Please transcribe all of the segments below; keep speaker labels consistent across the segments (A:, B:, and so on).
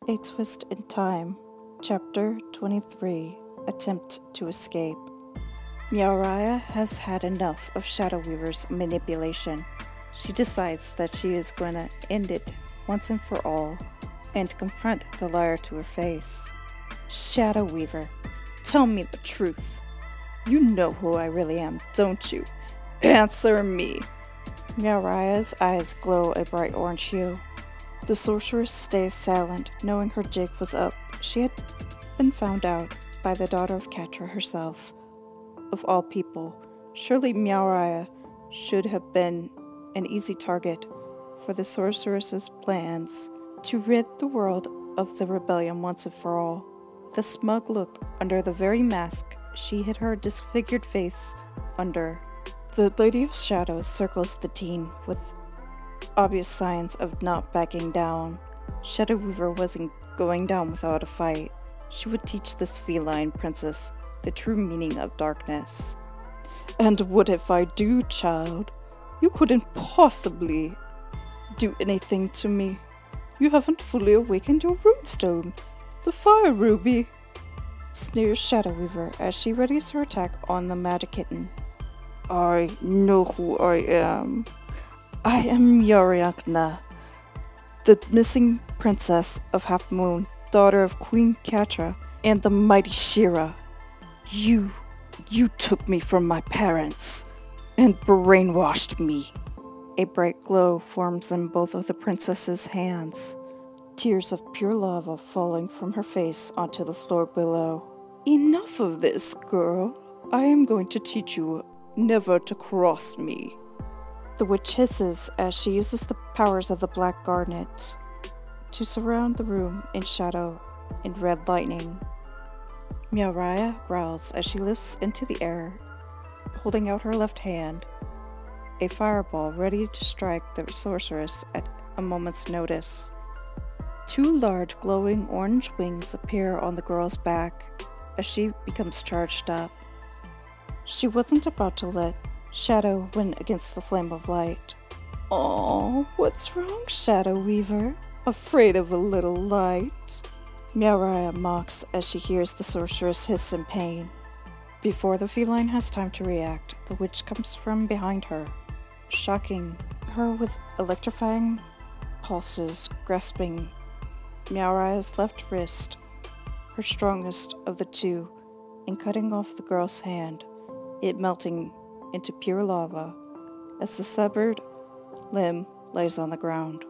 A: A Twist in Time, Chapter 23, Attempt to Escape. Miauraya has had enough of Shadow Weaver's manipulation. She decides that she is going to end it once and for all and confront the liar to her face. Shadow Weaver, tell me the truth. You know who I really am, don't you? Answer me! Miauraya's eyes glow a bright orange hue. The sorceress stays silent, knowing her jig was up. She had been found out by the daughter of Catra herself. Of all people, surely Miauraya should have been an easy target for the sorceress's plans to rid the world of the rebellion once and for all. With a smug look under the very mask she hid her disfigured face under, the Lady of Shadows circles the teen with obvious signs of not backing down. Shadow Weaver wasn't going down without a fight. She would teach this feline princess the true meaning of darkness. And what if I do, child? You couldn't possibly do anything to me. You haven't fully awakened your runestone, the fire ruby. Sneers Shadow Weaver as she readies her attack on the magic kitten. I know who I am. I am Miauriakna, the missing princess of Half Moon, daughter of Queen Catra and the mighty Shira. You took me from my parents and brainwashed me. A bright glow forms in both of the princess's hands, tears of pure lava falling from her face onto the floor below. Enough of this, girl. I am going to teach you never to cross me. The witch hisses as she uses the powers of the Black Garnet to surround the room in shadow and red lightning. Miauraya growls as she lifts into the air, holding out her left hand, a fireball ready to strike the sorceress at a moment's notice. Two large glowing orange wings appear on the girl's back as she becomes charged up. She wasn't about to let Shadow win against the flame of light. Oh, what's wrong, Shadow Weaver? Afraid of a little light? Miauraya mocks as she hears the sorceress hiss in pain. Before the feline has time to react, the witch comes from behind her, shocking her with electrifying pulses, grasping Miauraya's left wrist, her strongest of the two, and cutting off the girl's hand, it melting into pure lava as the severed limb lays on the ground.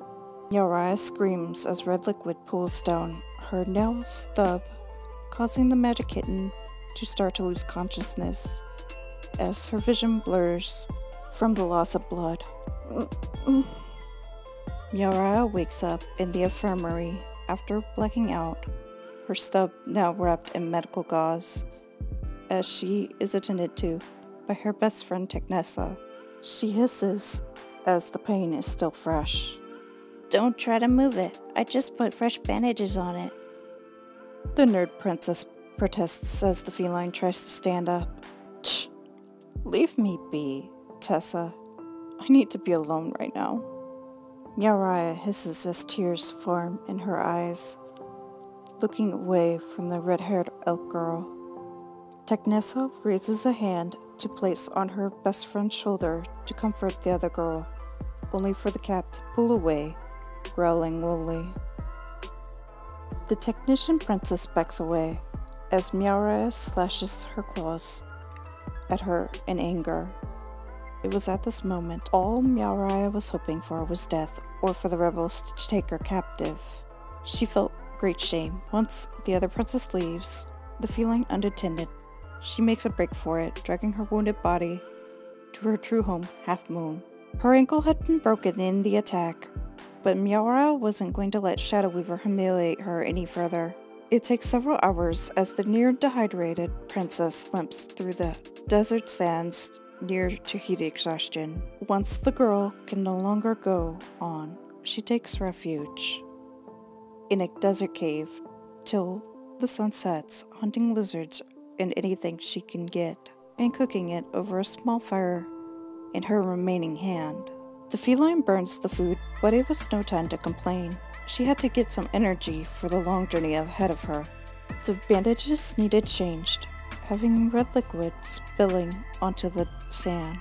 A: Miauraya screams as red liquid pools down her nail stub, causing the magic kitten to start to lose consciousness as her vision blurs from the loss of blood. Miauraya wakes up in the infirmary after blacking out, her stub now wrapped in medical gauze, as she is attended to by her best friend Tecnessa. She hisses as the pain is still fresh. Don't try to move it. I just put fresh bandages on it. The nerd princess protests as the feline tries to stand up. Tch, leave me be, Tessa. I need to be alone right now. Miauraya hisses as tears form in her eyes, looking away from the red-haired elk girl. Tecnessa raises a hand to place on her best friend's shoulder to comfort the other girl, only for the cat to pull away, growling lowly. The technician princess backs away as Miauraya slashes her claws at her in anger. It was at this moment all Miauraya was hoping for was death, or for the rebels to take her captive. She felt great shame. Once the other princess leaves, the feline unattended, she makes a break for it, dragging her wounded body to her true home, Half Moon. Her ankle had been broken in the attack, but Miauraya wasn't going to let Shadow Weaver humiliate her any further. It takes several hours as the near-dehydrated princess limps through the desert sands near to heat exhaustion. Once the girl can no longer go on, she takes refuge in a desert cave till the sun sets, hunting lizards and anything she can get, and cooking it over a small fire in her remaining hand. The feline burns the food, but it was no time to complain. She had to get some energy for the long journey ahead of her. The bandages needed changed, having red liquid spilling onto the sand.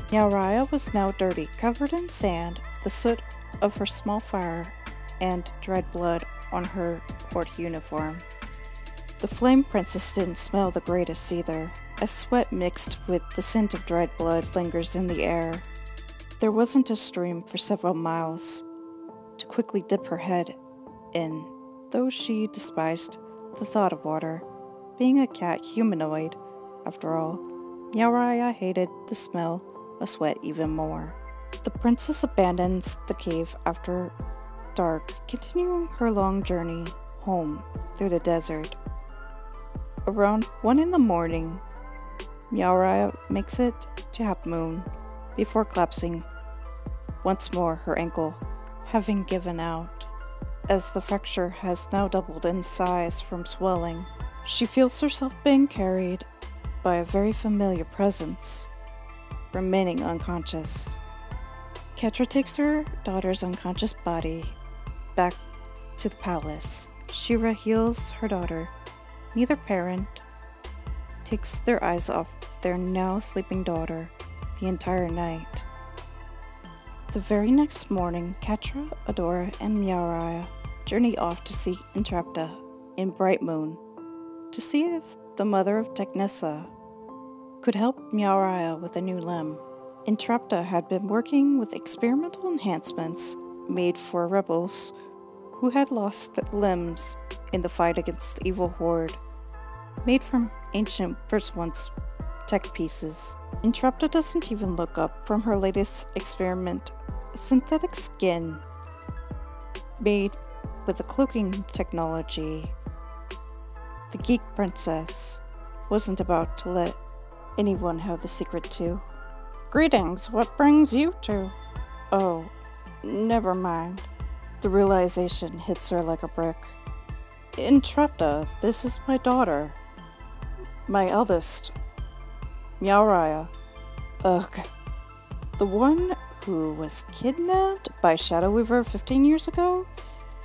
A: Miaoraya was now dirty, covered in sand, the soot of her small fire, and dried blood on her court uniform. The Flame Princess didn't smell the greatest either, as sweat mixed with the scent of dried blood lingers in the air. There wasn't a stream for several miles to quickly dip her head in, though she despised the thought of water. Being a cat humanoid, after all, Miaoraya hated the smell of sweat even more. The princess abandons the cave after dark, continuing her long journey home through the desert. Around 1 in the morning, Miaoraya makes it to Half Moon before collapsing once more, her ankle having given out. As the fracture has now doubled in size from swelling, she feels herself being carried by a very familiar presence, remaining unconscious. Catra takes her daughter's unconscious body back to the palace. Shira heals her daughter. Neither parent takes their eyes off their now sleeping daughter the entire night. The very next morning, Catra, Adora, and Miaoraya journey off to seek Entrapta in Bright Moon to see if the mother of Tecnissa could help Miaoraya with a new limb. Entrapta had been working with experimental enhancements made for rebels who had lost limbs in the fight against the evil horde, made from ancient First One's tech pieces. Entrapta doesn't even look up from her latest experiment, synthetic skin made with the cloaking technology. The Geek Princess wasn't about to let anyone have the secret too. Greetings, what brings you to? Oh, never mind. The realization hits her like a brick. Entrapta, this is my daughter. My eldest. Miaoraya. Ugh. The one who was kidnapped by Shadow Weaver 15 years ago?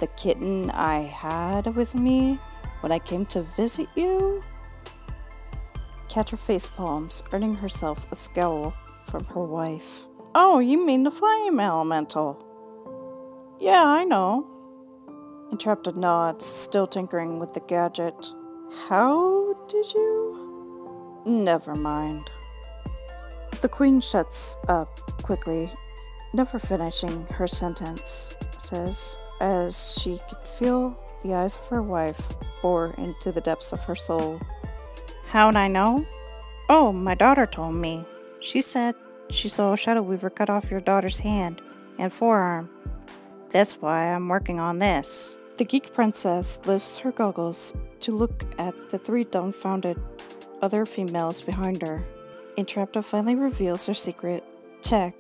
A: The kitten I had with me when I came to visit you? Catra facepalms, earning herself a scowl from her wife. Oh, you mean the flame elemental? Yeah, I know. Entrapta nods, still tinkering with the gadget. How did you? Never mind. The queen shuts up quickly, never finishing her sentence, says, as she could feel the eyes of her wife bore into the depths of her soul. How'd I know? Oh, my daughter told me. She said she saw a Shadow Weaver cut off your daughter's hand and forearm. That's why I'm working on this. The Geek Princess lifts her goggles to look at the 3 dumbfounded other females behind her. Entrapta finally reveals her secret tech,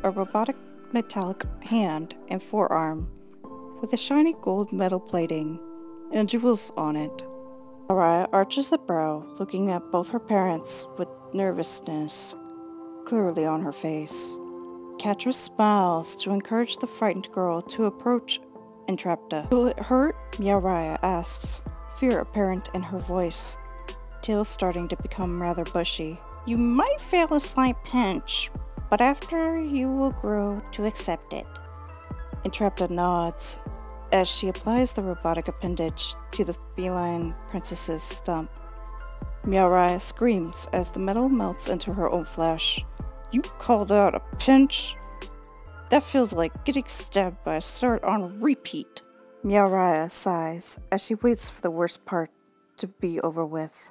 A: a robotic metallic hand and forearm with a shiny gold metal plating and jewels on it. Araya arches the brow, looking at both her parents with nervousness clearly on her face. Catra smiles to encourage the frightened girl to approach Entrapta. Will it hurt? Miaoraya asks, fear apparent in her voice, tail starting to become rather bushy. You might feel a slight pinch, but after you will grow to accept it. Entrapta nods as she applies the robotic appendage to the feline princess's stump. Miaoraya screams as the metal melts into her own flesh. You called out a pinch? That feels like getting stabbed by a sword on repeat. Miaoraya sighs as she waits for the worst part to be over with.